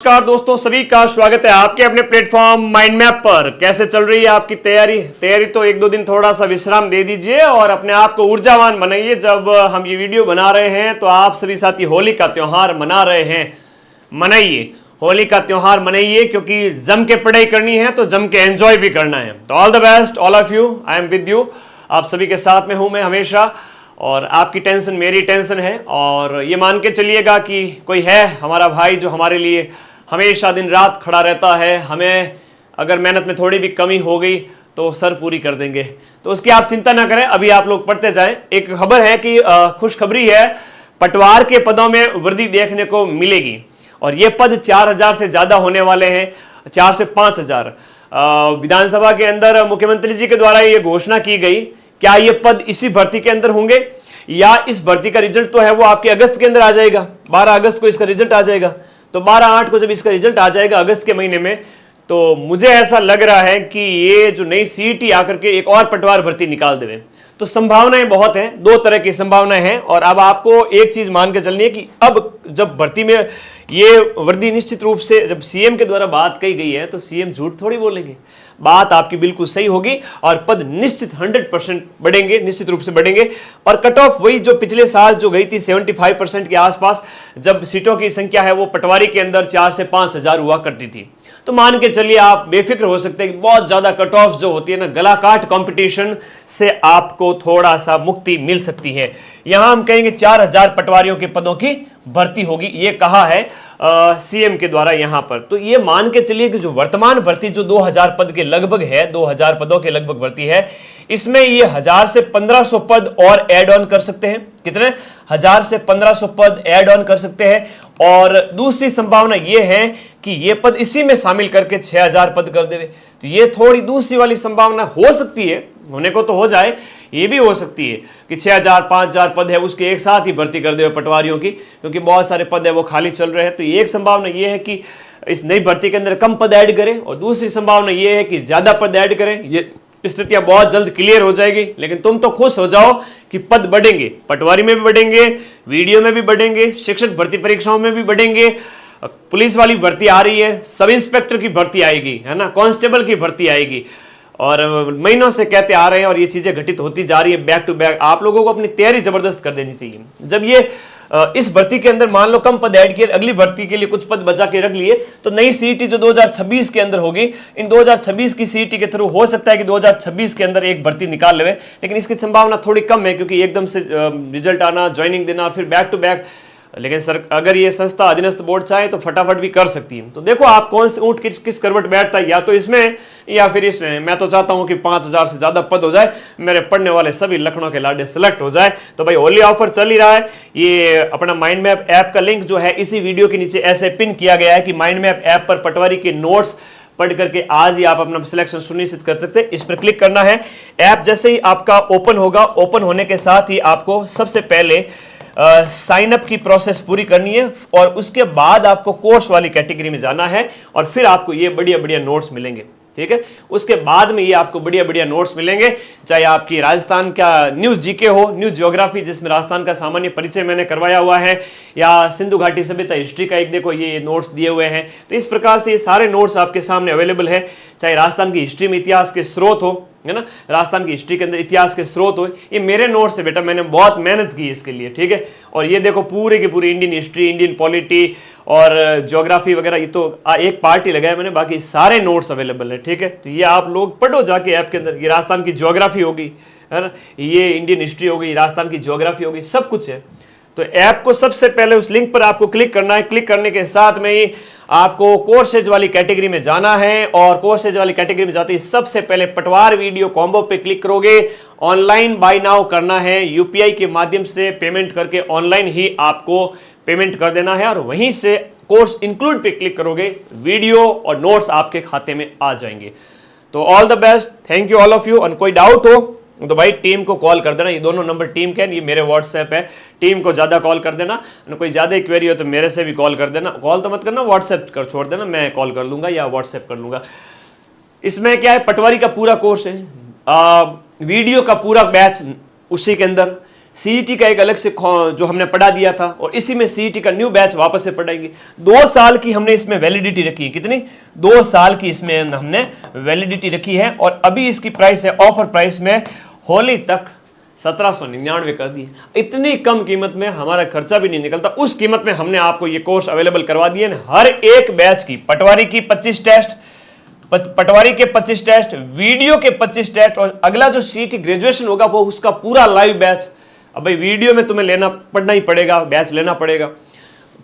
नमस्कार दोस्तों, सभी का स्वागत है आपके अपने प्लेटफॉर्म माइंड मैप पर। कैसे चल रही है आपकी तैयारी तो एक दो दिन थोड़ा सा विश्राम दे दीजिए और अपने आप को ऊर्जावान बनाइए। जब हम ये वीडियो बना रहे हैं तो आप सभी साथी होली का त्योहार मना रहे हैं, मनाइए होली का त्योहार मनाइए, क्योंकि जम के पढ़ाई करनी है तो जम के एंजॉय भी करना है। तो all the best all of you, I am with you. आप सभी के साथ में हूं मैं हमेशा, और आपकी टेंशन मेरी टेंशन है। और ये मान के चलिएगा कि कोई है हमारा भाई जो हमारे लिए हमेशा दिन रात खड़ा रहता है। हमें अगर मेहनत में थोड़ी भी कमी हो गई तो सर पूरी कर देंगे, तो उसकी आप चिंता ना करें। अभी आप लोग पढ़ते जाएं। एक खबर है कि खुशखबरी है, पटवार के पदों में वृद्धि देखने को मिलेगी और ये पद 4000 से ज्यादा होने वाले हैं, 4 से 5000। विधानसभा के अंदर मुख्यमंत्री जी के द्वारा ये घोषणा की गई। क्या ये पद इसी भर्ती के अंदर होंगे या इस भर्ती का रिजल्ट तो है वो आपके अगस्त के अंदर आ जाएगा, 12 अगस्त को इसका रिजल्ट आ जाएगा। तो 12/8 को जब इसका रिजल्ट आ जाएगा अगस्त के महीने में, तो मुझे ऐसा लग रहा है कि ये जो नई सीईटी आकर के एक और पटवार भर्ती निकाल देवे। तो संभावनाएं बहुत हैं, दो तरह की संभावनाएं हैं। और अब आपको एक चीज मान के चलनी है कि अब जब भर्ती में ये वृद्धि निश्चित रूप से जब सीएम के द्वारा बात कही गई है तो सीएम झूठ थोड़ी बोलेंगे, बात आपकी बिल्कुल सही होगी और पद निश्चित 100% बढ़ेंगे, निश्चित रूप से बढ़ेंगे। और कट ऑफ वही जो पिछले साल जो गई थी 75% के आसपास, जब सीटों की संख्या है वो पटवारी के अंदर 4 से 5000 हुआ करती थी। तो मान के चलिए आप बेफिक्र हो सकते हैं कि बहुत ज्यादा कट ऑफ जो होती है ना, गला काट कंपटीशन से आपको थोड़ा सा मुक्ति मिल सकती है। यहां हम कहेंगे 4000 पटवारियों के पदों की भर्ती होगी, ये कहा है सीएम के द्वारा यहां पर। तो ये मान के चलिए कि जो वर्तमान भर्ती जो 2000 पद के लगभग है, 2000 पदों के लगभग भर्ती है, इसमें ये 1000 से 1500 पद और ऐड ऑन कर सकते हैं। कितने? 1000 से 1500 पद ऐड ऑन कर सकते हैं। और दूसरी संभावना ये है कि ये पद इसी में शामिल करके 6000 पद कर देवे। तो ये थोड़ी दूसरी वाली संभावना हो सकती है, होने को तो हो जाए, ये भी हो सकती है कि 6000 5000 पद है उसके एक साथ ही भर्ती कर देवे पटवारियों की, क्योंकि बहुत सारे पद है वो खाली चल रहे हैं। तो एक संभावना ये है कि इस नई भर्ती के अंदर कम पद ऐड करें, और दूसरी संभावना ये है कि ज्यादा पद ऐड करें। ये स्थितियां बहुत जल्द क्लियर हो जाएगी। लेकिन तुम तो खुश हो जाओ कि पद बढ़ेंगे, पटवारी में भी बढ़ेंगे, वीडियो में भी बढ़ेंगे, शिक्षक भर्ती परीक्षाओं में भी बढ़ेंगे, पुलिस वाली भर्ती आ रही है, सब इंस्पेक्टर की भर्ती आएगी, है ना, कांस्टेबल की भर्ती आएगी। और महीनों से कहते आ रहे हैं और ये चीजें घटित होती जा रही है बैक टू बैक। आप लोगों को अपनी तैयारी जबरदस्त कर देनी चाहिए। जब ये इस भर्ती के अंदर मान लो कम पद ऐड किए, अगली भर्ती के लिए कुछ पद बचा के रख लिए, तो नई सीईटी जो 2026 के अंदर होगी, इन 2026 की सीईटी के थ्रू हो सकता है कि 2026 के अंदर एक भर्ती निकाल लेवे। लेकिन इसकी संभावना थोड़ी कम है, क्योंकि एकदम से रिजल्ट आना, ज्वाइनिंग देना और फिर बैक टू बैक। लेकिन सर अगर ये संस्था अधीनस्थ बोर्ड चाहे तो फटाफट भी कर सकती है। तो देखो आप कौन से ऊंट किस करवट बैठता है, या तो इसमें या फिर इसमें। मैं तो चाहता हूं कि 5000 से ज्यादा पद हो जाए, मेरे पढ़ने वाले सभी लखनऊ के लाडे सेलेक्ट हो जाए। तो भाई होली ऑफर चल ही रहा है। ये अपना माइंड मैप ऐप का लिंक जो है इसी वीडियो के नीचे ऐसे पिन किया गया है कि माइंड मैप ऐप पर पटवारी के नोट्स पढ़ करके आज ही आप अपना सिलेक्शन सुनिश्चित कर सकते हैं। इस पर क्लिक करना है। ऐप जैसे ही आपका ओपन होगा, ओपन होने के साथ ही आपको सबसे पहले साइन अप की प्रोसेस पूरी करनी है, और उसके बाद आपको कोर्स वाली कैटेगरी में जाना है, और फिर आपको ये बढ़िया बढ़िया नोट्स मिलेंगे। ठीक है, उसके बाद में ये आपको बढ़िया बढ़िया नोट्स मिलेंगे। चाहे आपकी राजस्थान का न्यू जीके हो, न्यू ज्योग्राफी जिसमें राजस्थान का सामान्य परिचय मैंने करवाया हुआ है, या सिंधु घाटी सभ्यता हिस्ट्री का एक देखो ये नोट्स दिए हुए हैं। तो इस प्रकार से ये सारे नोट्स आपके सामने अवेलेबल है। चाहे राजस्थान की हिस्ट्री में इतिहास के स्रोत हो, है ना, राजस्थान की हिस्ट्री के अंदर इतिहास के स्रोत हो, ये मेरे नोट्स है बेटा, मैंने बहुत मेहनत की इसके लिए। ठीक है, और ये देखो पूरे की पूरी इंडियन हिस्ट्री, इंडियन पॉलिटी और ज्योग्राफी वगैरह, ये तो एक पार्ट ही लगाया मैंने, बाकी सारे नोट्स अवेलेबल है। ठीक है, तो ये आप लोग पढ़ो जाके ऐप के अंदर। ये राजस्थान की ज्योग्राफी होगी, है ना, ये इंडियन हिस्ट्री होगी, राजस्थान की ज्योग्राफी होगी, सब कुछ है। तो ऐप को सबसे पहले उस लिंक पर आपको क्लिक करना है। क्लिक करने के साथ में ही आपको कोर्सेज वाली कैटेगरी में जाना है, और कोर्सेज वाली कैटेगरी में जाते ही सबसे पहले पटवार वीडियो कॉम्बो पे क्लिक करोगे। ऑनलाइन बाय नाउ करना है, यूपीआई के माध्यम से पेमेंट करके ऑनलाइन ही आपको पेमेंट कर देना है, और वहीं से कोर्स इंक्लूड पे क्लिक करोगे, वीडियो और नोट्स आपके खाते में आ जाएंगे। तो all the best, thank you all of you. और कोई डाउट हो तो भाई टीम को कॉल कर देना, ये दोनों नंबर टीम के हैं, ये मेरे व्हाट्सएप है, टीम को ज्यादा कॉल कर देना। कोई ज्यादा क्वेरी हो तो मेरे से भी कॉल कर देना, कॉल तो मत करना, व्हाट्सएप कर छोड़ देना, मैं कॉल कर लूंगा या व्हाट्सएप कर लूंगा। इसमें क्या है, पटवारी का पूरा कोर्स है, वीडियो का पूरा बैच उसी के अंदर, सीईटी का एक अलग से जो हमने पढ़ा दिया था, और इसी में सीईटी का न्यू बैच वापस से पढ़ाएंगे। 2 साल की हमने इसमें वैलिडिटी रखी है। कितनी? 2 साल की इसमें हमने वैलिडिटी रखी है। और अभी इसकी प्राइस है, ऑफर प्राइस में होली तक 1799 कर दी। इतनी कम कीमत में हमारा खर्चा भी नहीं निकलता, उस कीमत में हमने आपको ये कोर्स अवेलेबल करवा दिए हैं। हर एक बैच की, पटवारी की 25 टेस्ट, पटवारी के 25 टेस्ट, वीडियो के 25 टेस्ट, और अगला जो सीईटी ग्रेजुएशन होगा वो उसका पूरा लाइव बैच। अब भाई वीडियो में तुम्हें पढ़ना ही पड़ेगा, बैच लेना पड़ेगा,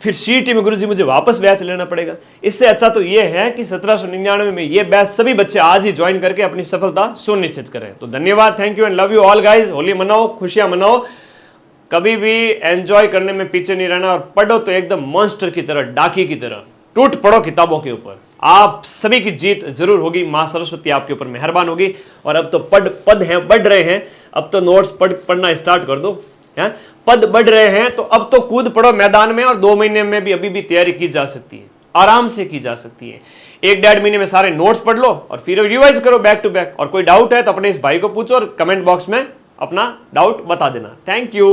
फिर सीईटी में गुरुजी मुझे वापस बैच लेना पड़ेगा। इससे अच्छा तो ये है कि 1799 में ये बैच सभी बच्चे आज ही ज्वाइन करके अपनी सफलता सुनिश्चित करें। तो धन्यवाद, thank you and love you all guys. Holi मनाओ, खुशियां मनाओ, कभी भी एंजॉय करने में पीछे नहीं रहना, और पढ़ो तो एकदम मॉन्स्टर की तरह, डाकी की तरह टूट पड़ो किताबों के ऊपर। आप सभी की जीत जरूर होगी, मां सरस्वती आपके ऊपर मेहरबान होगी। और अब तो पद हैं, बढ़ रहे हैं, अब तो नोट्स पढ़ना स्टार्ट कर दो, है? पद बढ़ रहे हैं तो अब तो कूद पड़ो मैदान में, और 2 महीने में भी अभी भी तैयारी की जा सकती है, आराम से की जा सकती है। 1-1.5 महीने में सारे नोट्स पढ़ लो और फिर रिवाइज करो बैक टू बैक। और कोई डाउट है तो अपने इस भाई को पूछो और कमेंट बॉक्स में अपना डाउट बता देना। Thank you.